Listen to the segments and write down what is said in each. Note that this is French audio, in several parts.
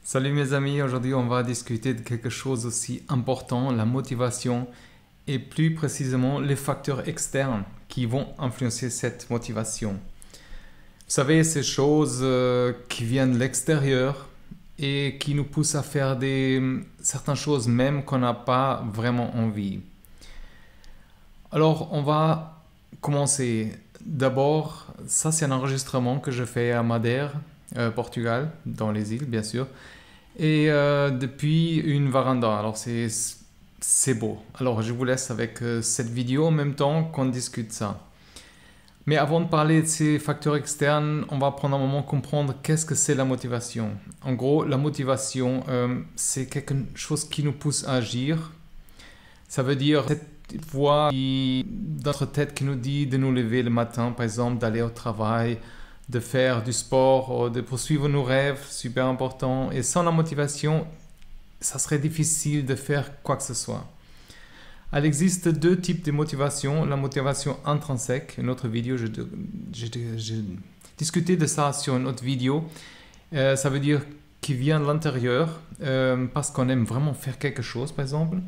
Salut mes amis, aujourd'hui on va discuter de quelque chose aussi important, la motivation et plus précisément les facteurs externes qui vont influencer cette motivation. Vous savez, ces choses qui viennent de l'extérieur et qui nous poussent à faire certaines choses même qu'on n'a pas vraiment envie. Alors on va commencer. D'abord, ça c'est un enregistrement que je fais à Madère, Portugal, dans les îles bien sûr. Et depuis une véranda. Alors c'est beau. Alors je vous laisse avec cette vidéo en même temps qu'on discute ça. Mais avant de parler de ces facteurs externes, on va prendre un moment pour comprendre qu'est-ce que c'est la motivation. En gros, la motivation, c'est quelque chose qui nous pousse à agir. Ça veut dire cette voix dans notre tête qui nous dit de nous lever le matin, par exemple, d'aller au travail, de faire du sport, de poursuivre nos rêves, super important. Et sans la motivation, ça serait difficile de faire quoi que ce soit. Il existe deux types de motivation. La motivation intrinsèque, une autre vidéo, j'ai discuté de ça sur une autre vidéo. Ça veut dire qui vient de l'intérieur, parce qu'on aime vraiment faire quelque chose, par exemple.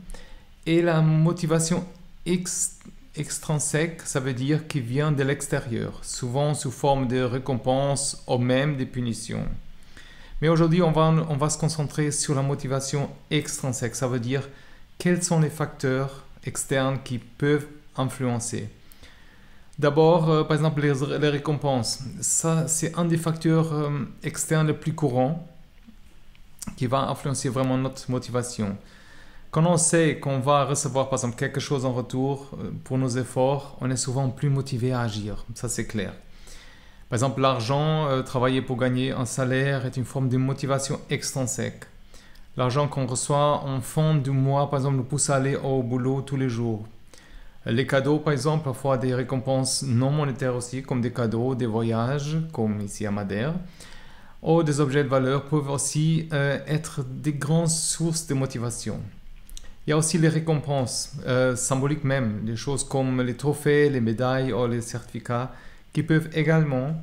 Et la motivation extrinsèque, ça veut dire qui vient de l'extérieur, souvent sous forme de récompense ou même de punitions. Mais aujourd'hui, on va se concentrer sur la motivation extrinsèque. Ça veut dire quels sont les facteurs externes qui peuvent influencer. D'abord, par exemple, les récompenses. Ça, c'est un des facteurs externes les plus courants qui va influencer vraiment notre motivation. Quand on sait qu'on va recevoir par exemple quelque chose en retour pour nos efforts, on est souvent plus motivé à agir, ça c'est clair. Par exemple, l'argent, travailler pour gagner un salaire est une forme de motivation extrinsèque. L'argent qu'on reçoit en fin du mois, par exemple, nous pousse à aller au boulot tous les jours. Les cadeaux, par exemple, parfois des récompenses non monétaires aussi, comme des cadeaux, des voyages, comme ici à Madère, ou des objets de valeur peuvent aussi être des grandes sources de motivation. Il y a aussi les récompenses symboliques même, des choses comme les trophées, les médailles ou les certificats qui peuvent également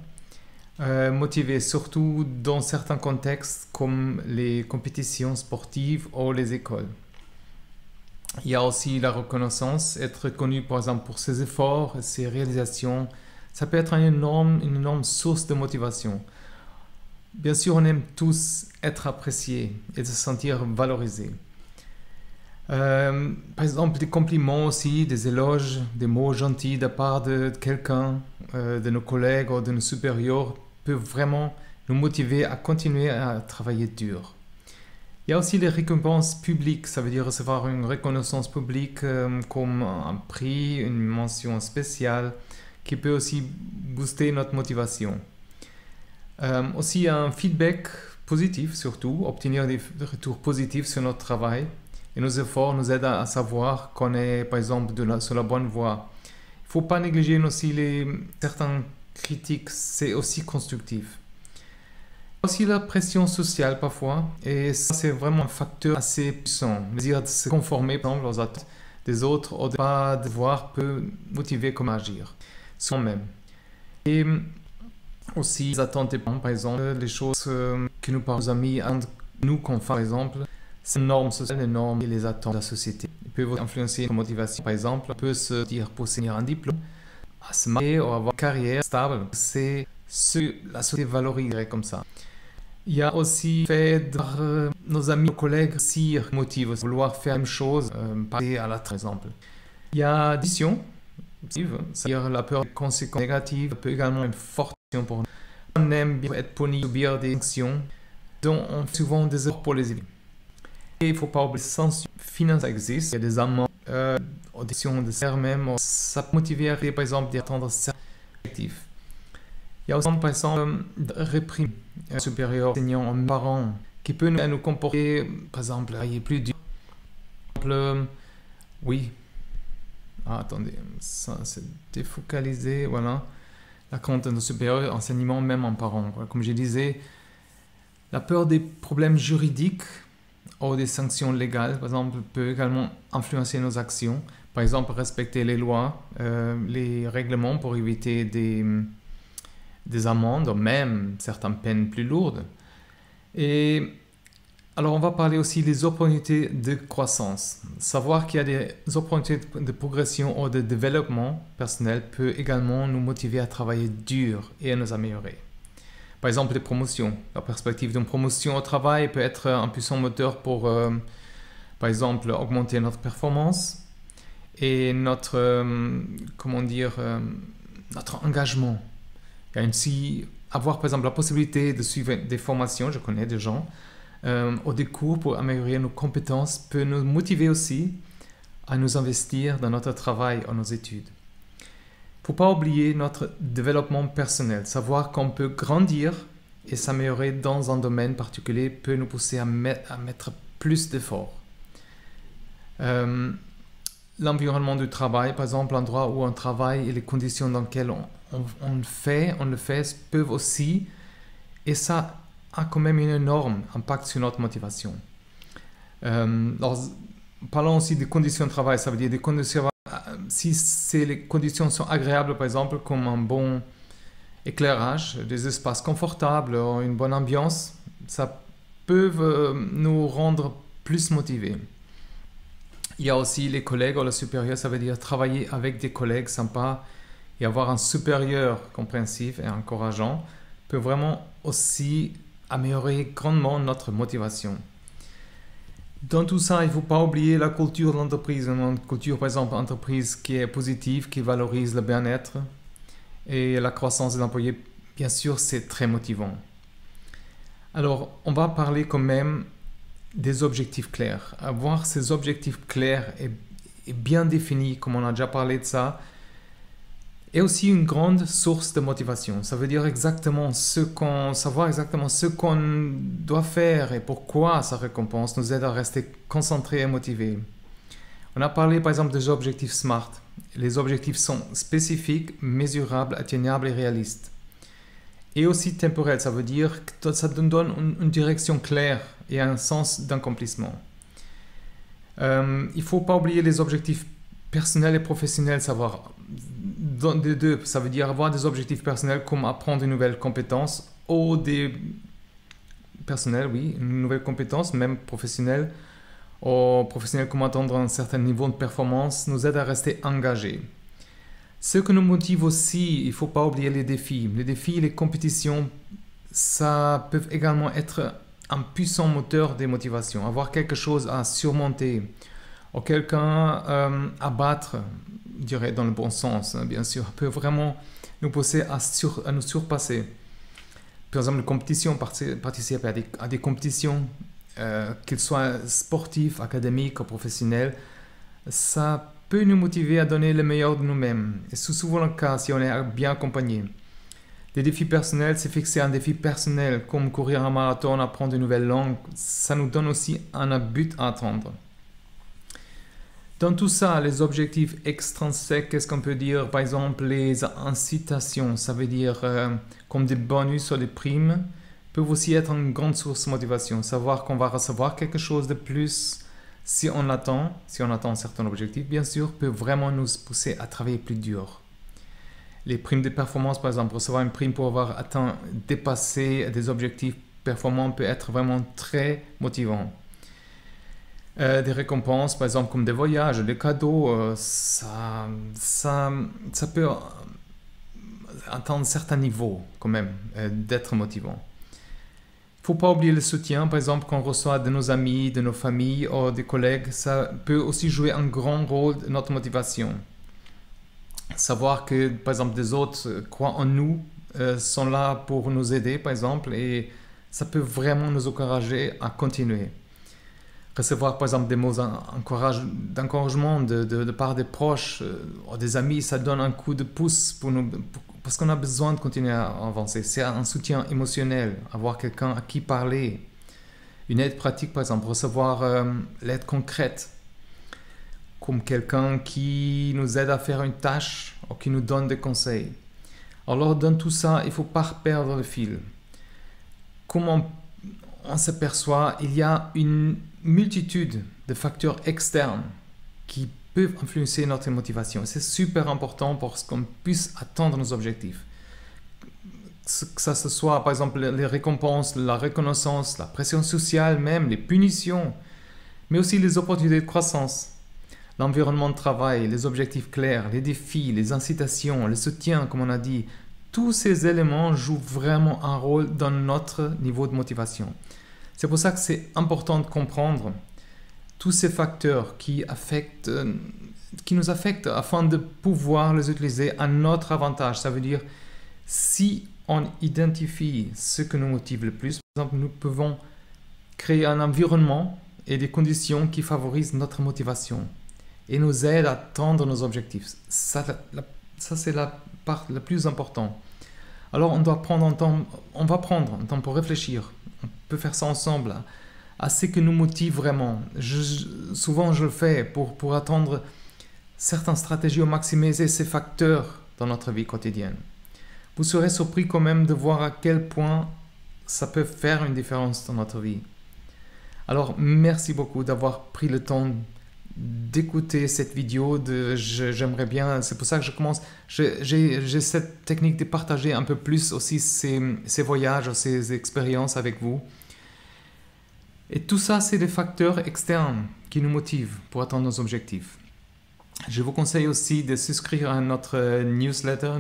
motiver, surtout dans certains contextes comme les compétitions sportives ou les écoles. Il y a aussi la reconnaissance, être reconnu par exemple pour ses efforts, ses réalisations. Ça peut être une énorme source de motivation. Bien sûr, on aime tous être appréciés et se sentir valorisés. Par exemple, des compliments aussi, des éloges, des mots gentils de la part de quelqu'un, de nos collègues ou de nos supérieurs peuvent vraiment nous motiver à continuer à travailler dur. Il y a aussi les récompenses publiques, ça veut dire recevoir une reconnaissance publique comme un prix, une mention spéciale qui peut aussi booster notre motivation. Aussi un feedback positif surtout, obtenir des retours positifs sur notre travail. Et nos efforts nous aident à savoir qu'on est, par exemple, sur la bonne voie. Il ne faut pas négliger aussi certaines critiques, c'est aussi constructif. Il y a aussi la pression sociale parfois, et ça c'est vraiment un facteur assez puissant. Le désir de se conformer, par exemple, aux attentes des autres, ou de ne pas devoir peut motiver comme agir, soi-même. Et aussi les attentes, par exemple, les choses que nous parlons aux amis, nous qu'on fait, par exemple, ces normes sociales, les normes et les attentes de la société. Ils peuvent influencer notre motivation. Par exemple, on peut se dire pour obtenir un diplôme, à se marier ou avoir une carrière stable. C'est ce que la société valoriserait comme ça. Il y a aussi le fait de nos amis, nos collègues s'y motivent, vouloir faire la même chose, passer à la par exemple. Il y a l'addiction, c'est-à-dire la peur des conséquences négatives, peut également être une forte pression pour nous. On aime bien être puni, subir des sanctions, dont on fait souvent des efforts pour les éviter. Et il ne faut pas oublier que les sanctions financières existent. Il y a des amendes, auditions de serre même. Ça peut motiver, par exemple, d'atteindre certains objectifs. Il y a aussi, par exemple, réprimer supérieur, enseignants, parents, qui peut nous comporter, par exemple, il est plus dur. Par exemple, oui. Ah, attendez, ça c'est défocalisé, voilà. La conduite supérieure, enseignement, même en parents. Voilà, comme je disais, la peur des problèmes juridiques ou des sanctions légales, par exemple, peut également influencer nos actions. Par exemple, respecter les lois, les règlements pour éviter des amendes ou même certaines peines plus lourdes. Et Alors, on va parler aussi des opportunités de croissance. Savoir qu'il y a des opportunités de progression ou de développement personnel peut également nous motiver à travailler dur et à nous améliorer. Par exemple, des promotions. La perspective d'une promotion au travail peut être un puissant moteur pour, par exemple, augmenter notre performance et notre, notre engagement. Il y a aussi avoir, par exemple, la possibilité de suivre des formations, je connais des gens, ou des cours pour améliorer nos compétences peut nous motiver aussi à nous investir dans notre travail ou nos études. Il ne faut pas oublier notre développement personnel. Savoir qu'on peut grandir et s'améliorer dans un domaine particulier peut nous pousser à mettre plus d'efforts. L'environnement du travail, par exemple, l'endroit où on travaille et les conditions dans lesquelles on le fait peuvent aussi, et ça a quand même un énorme impact sur notre motivation. Alors, parlons aussi des conditions de travail, ça veut dire des conditions, si les conditions sont agréables, par exemple, comme un bon éclairage, des espaces confortables, une bonne ambiance, ça peut nous rendre plus motivés. Il y a aussi les collègues ou le supérieur, ça veut dire travailler avec des collègues sympas et avoir un supérieur compréhensif et encourageant peut vraiment aussi améliorer grandement notre motivation. Dans tout ça, il ne faut pas oublier la culture de l'entreprise. Une culture, par exemple, entreprise qui est positive, qui valorise le bien-être et la croissance des employés, bien sûr, c'est très motivant. Alors, on va parler quand même des objectifs clairs. Avoir ces objectifs clairs et bien définis, comme on a déjà parlé de ça, est aussi une grande source de motivation. Ça veut dire savoir exactement ce qu'on doit faire et pourquoi sa récompense nous aide à rester concentrés et motivés. On a parlé par exemple des objectifs SMART. Les objectifs sont spécifiques, mesurables, atteignables et réalistes. Et aussi temporels, ça veut dire que ça nous donne une direction claire et un sens d'accomplissement. Il ne faut pas oublier les objectifs personnels et professionnels, des deux, ça veut dire avoir des objectifs personnels comme apprendre une nouvelle compétence ou des personnels, oui, une nouvelle compétence, même professionnelle, ou professionnels comme atteindre un certain niveau de performance nous aide à rester engagés. Ce que nous motive aussi, il ne faut pas oublier les défis. Les défis et les compétitions, ça peut également être un puissant moteur de motivation. Avoir quelque chose à surmonter ou quelqu'un à battre, je dirais dans le bon sens, hein, bien sûr, peut vraiment nous pousser à nous surpasser. Par exemple, les compétitions, participer à des compétitions, qu'elles soient sportives, académiques ou professionnelles, ça peut nous motiver à donner le meilleur de nous-mêmes. Et c'est souvent le cas si on est bien accompagné. Les défis personnels, c'est fixer un défi personnel, comme courir un marathon, apprendre une nouvelle langue. Ça nous donne aussi un but à atteindre. Dans tout ça, les objectifs extrinsèques, qu'est-ce qu'on peut dire? Par exemple, les incitations, ça veut dire comme des bonus ou des primes, peuvent aussi être une grande source de motivation. Savoir qu'on va recevoir quelque chose de plus si on attend un certain objectif, bien sûr, peut vraiment nous pousser à travailler plus dur. Les primes de performance, par exemple, recevoir une prime pour avoir dépassé des objectifs performants peut être vraiment très motivant. Des récompenses, par exemple, comme des voyages, des cadeaux, ça peut atteindre certains niveaux, quand même, d'être motivant. Il ne faut pas oublier le soutien, par exemple, qu'on reçoit de nos amis, de nos familles ou des collègues. Ça peut aussi jouer un grand rôle dans notre motivation. Savoir que, par exemple, des autres croient en nous, sont là pour nous aider, par exemple, et ça peut vraiment nous encourager à continuer. Recevoir, par exemple, des mots d'encouragement de part des proches ou des amis, ça donne un coup de pouce pour nous, parce qu'on a besoin de continuer à avancer. C'est un soutien émotionnel, avoir quelqu'un à qui parler. Une aide pratique, par exemple, recevoir l'aide concrète, comme quelqu'un qui nous aide à faire une tâche ou qui nous donne des conseils. Alors, dans tout ça, il ne faut pas perdre le fil. Comme on s'aperçoit, il y a une multitude de facteurs externes qui peuvent influencer notre motivation. C'est super important pour qu'on puisse atteindre nos objectifs. que ça se soit par exemple les récompenses, la reconnaissance, la pression sociale même, les punitions, mais aussi les opportunités de croissance, l'environnement de travail, les objectifs clairs, les défis, les incitations, le soutien, comme on a dit. Tous ces éléments jouent vraiment un rôle dans notre niveau de motivation. C'est pour ça que c'est important de comprendre tous ces facteurs qui nous affectent afin de pouvoir les utiliser à notre avantage. Ça veut dire, si on identifie ce que nous motive le plus, par exemple, nous pouvons créer un environnement et des conditions qui favorisent notre motivation et nous aident à atteindre nos objectifs. Ça c'est la part la plus importante. Alors, on va prendre un temps pour réfléchir. On peut faire ça ensemble à ce que nous motive vraiment. Souvent, je le fais pour atteindre certaines stratégies ou maximiser ces facteurs dans notre vie quotidienne. Vous serez surpris quand même de voir à quel point ça peut faire une différence dans notre vie. Alors, merci beaucoup d'avoir pris le temps d'écouter cette vidéo. J'aimerais bien, c'est pour ça que je commence. J'ai cette technique de partager un peu plus aussi ces voyages, ces expériences avec vous. Et tout ça, c'est des facteurs externes qui nous motivent pour atteindre nos objectifs. Je vous conseille aussi de souscrire à notre newsletter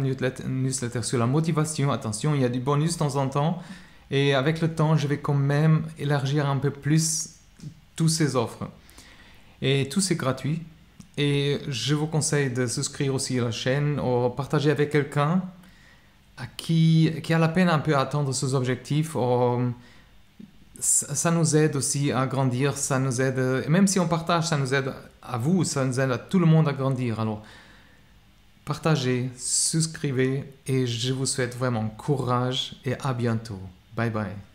sur la motivation. Attention, il y a du bonus de temps en temps. Et avec le temps, je vais quand même élargir un peu plus toutes ces offres. Et tout c'est gratuit. Et je vous conseille de souscrire aussi à la chaîne ou partager avec quelqu'un qui a la peine un peu à atteindre ses objectifs. Ça nous aide aussi à grandir, ça nous aide, même si on partage, ça nous aide à vous, ça nous aide à tout le monde à grandir. Alors, partagez, souscrivez et je vous souhaite vraiment courage et à bientôt. Bye bye.